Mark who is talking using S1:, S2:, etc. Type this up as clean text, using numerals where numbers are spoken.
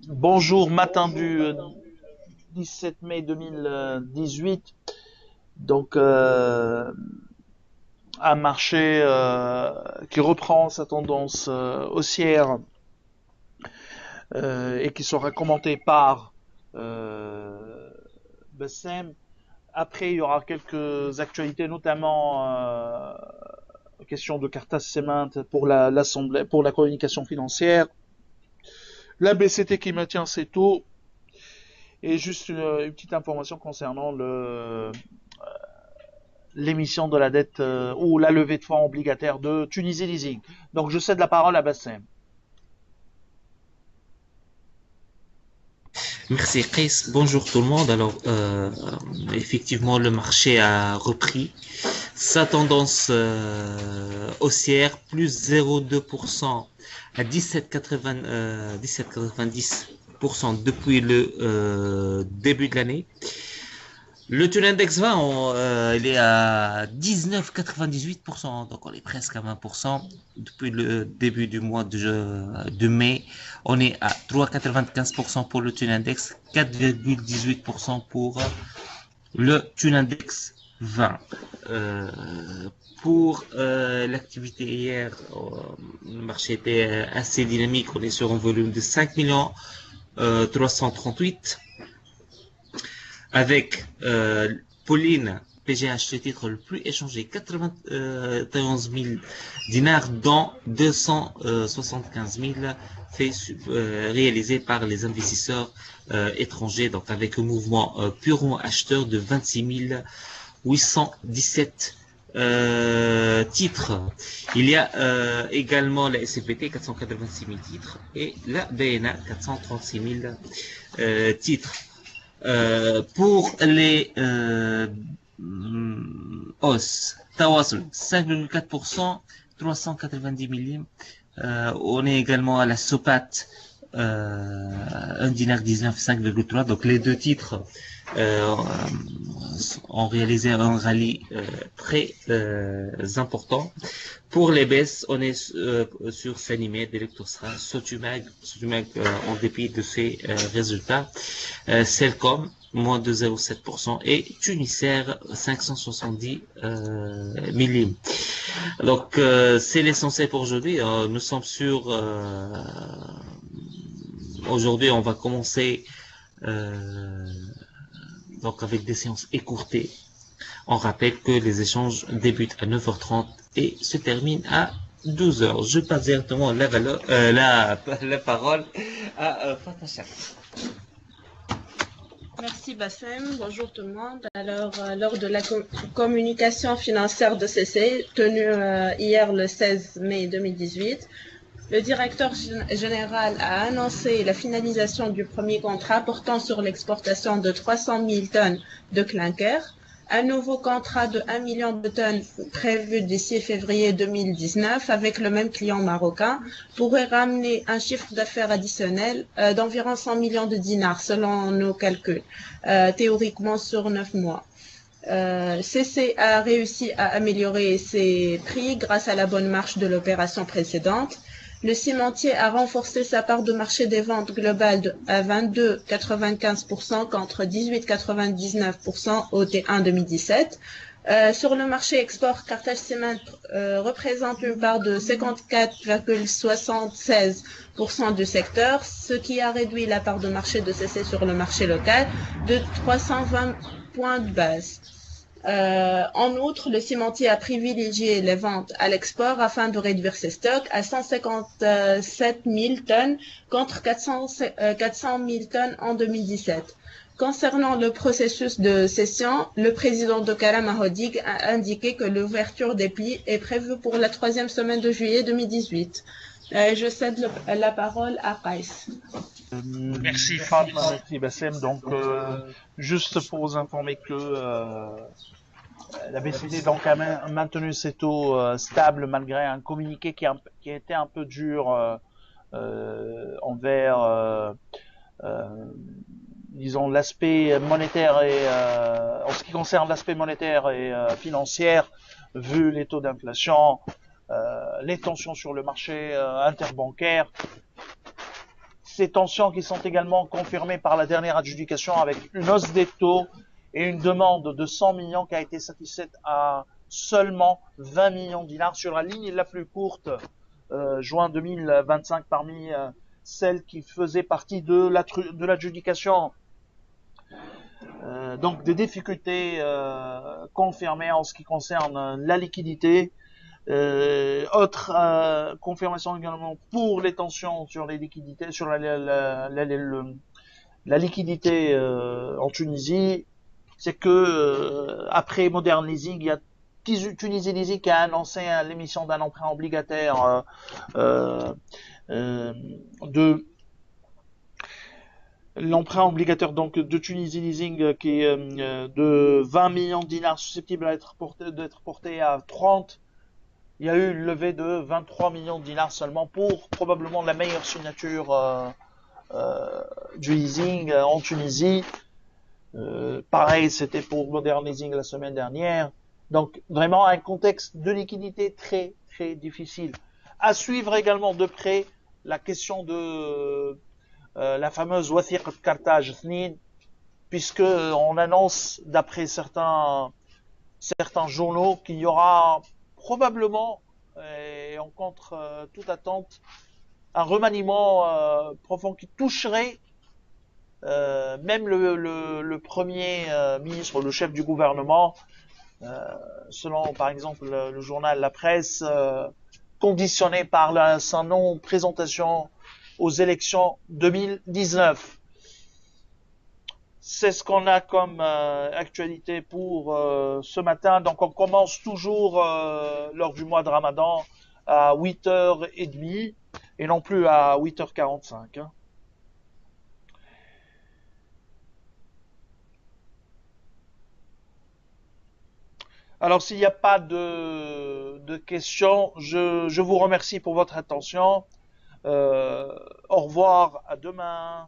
S1: Bonjour, matin du 17 mai 2018. Donc, un marché qui reprend sa tendance haussière et qui sera commenté par Bassem. Après, il y aura quelques actualités, notamment question de Cartas Cement pour l'assemblée, pour la communication financière. La BCT qui maintient ses taux. Et juste une petite information concernant l'émission de la dette ou la levée de fonds obligataire de Tunisie Leasing. Donc je cède la parole à Bassem.
S2: Merci Chris. Bonjour tout le monde. Effectivement, le marché a repris sa tendance haussière, plus 0,2% à 17,80, 17,90% depuis le début de l'année. Le taux index 20, il est à 19,98%, donc on est presque à 20%. Depuis le début du mois de mai, on est à 3,95% pour le taux index, 4,18% pour le taux index 20. Euh, pour l'activité hier, le marché était assez dynamique, on est sur un volume de 5 millions 338 avec Pauline, PGH, le titre le plus échangé, 91 000 dinars, dont 275 000 faits réalisés par les investisseurs étrangers, donc avec un mouvement purement acheteur de 26 817 titres. Il y a également la SFBT, 486 000 titres, et la BNA, 436 000 titres. Pour les os, Tawassul, 5,4%, 390 millim. On est également à la Sopat, 1 dinar 19, 5,3. Donc les deux titres euh, ont réalisé un rallye très important. Pour les baisses, on est sur Sanimed, Electrostra, Sotumag, en dépit de ses résultats, Celcom, moins de 0,7% et Tunisair, 570 millim. Donc, c'est l'essentiel pour aujourd'hui. Nous sommes sur... aujourd'hui, on va commencer donc avec des séances écourtées. On rappelle que les échanges débutent à 9h30 et se terminent à 12h. Je passe directement la parole à Fatacha.
S3: Merci Bassem, bonjour tout le monde. Lors de la communication financière de CC tenue hier le 16 mai 2018, le directeur général a annoncé la finalisation du premier contrat portant sur l'exportation de 300 000 tonnes de clinker. Un nouveau contrat de 1 million de tonnes prévu d'ici février 2019 avec le même client marocain pourrait ramener un chiffre d'affaires additionnel d'environ 100 millions de dinars selon nos calculs, théoriquement sur 9 mois. CC a réussi à améliorer ses prix grâce à la bonne marche de l'opération précédente. Le cimentier a renforcé sa part de marché des ventes globales à 22,95% contre 18,99% au T1 2017. Sur le marché export, Carthage Cement représente une part de 54,76% du secteur, ce qui a réduit la part de marché de CC sur le marché local de 320 points de base. En outre, le cimentier a privilégié les ventes à l'export afin de réduire ses stocks à 157 000 tonnes contre 400 000 tonnes en 2017. Concernant le processus de cession, le président de Kalam Ahodig a indiqué que l'ouverture des plis est prévue pour la 3e semaine de juillet 2018. Je cède la parole à Qais.
S1: Merci Fatma, merci Bassem. Donc juste pour vous informer que la BCD donc a maintenu ses taux stables malgré un communiqué qui a été un peu dur envers disons l'aspect monétaire et en ce qui concerne l'aspect monétaire et financier, vu les taux d'inflation, les tensions sur le marché interbancaire. Ces tensions qui sont également confirmées par la dernière adjudication avec une hausse des taux et une demande de 100 millions qui a été satisfaite à seulement 20 millions de dinars sur la ligne la plus courte, juin 2025, parmi celles qui faisaient partie de l'adjudication. Donc des difficultés confirmées en ce qui concerne la liquidité. Autre confirmation également pour les tensions sur les liquidités, sur la liquidité en Tunisie, c'est que après Modern Leasing, il y a Tunisie Leasing qui a annoncé l'émission d'un emprunt obligataire de l'emprunt obligataire donc de Tunisie Leasing qui est de 20 millions de dinars susceptible d'être porté à 30. Il y a eu une levée de 23 millions de dinars seulement pour probablement la meilleure signature du leasing en Tunisie. Pareil, c'était pour Modern Leasing la semaine dernière. Donc vraiment un contexte de liquidité très très difficile. À suivre également de près la question de la fameuse Wathiq Carthage Thnin, puisque on annonce d'après certains journaux qu'il y aura probablement, et on contre toute attente, un remaniement profond qui toucherait même le premier ministre, le chef du gouvernement, selon par exemple le journal La Presse, conditionné par sa non-présentation aux élections 2019. C'est ce qu'on a comme actualité pour ce matin. Donc on commence toujours lors du mois de Ramadan à 8h30 et non plus à 8h45. Hein. Alors s'il n'y a pas de questions, je vous remercie pour votre attention. Au revoir, à demain.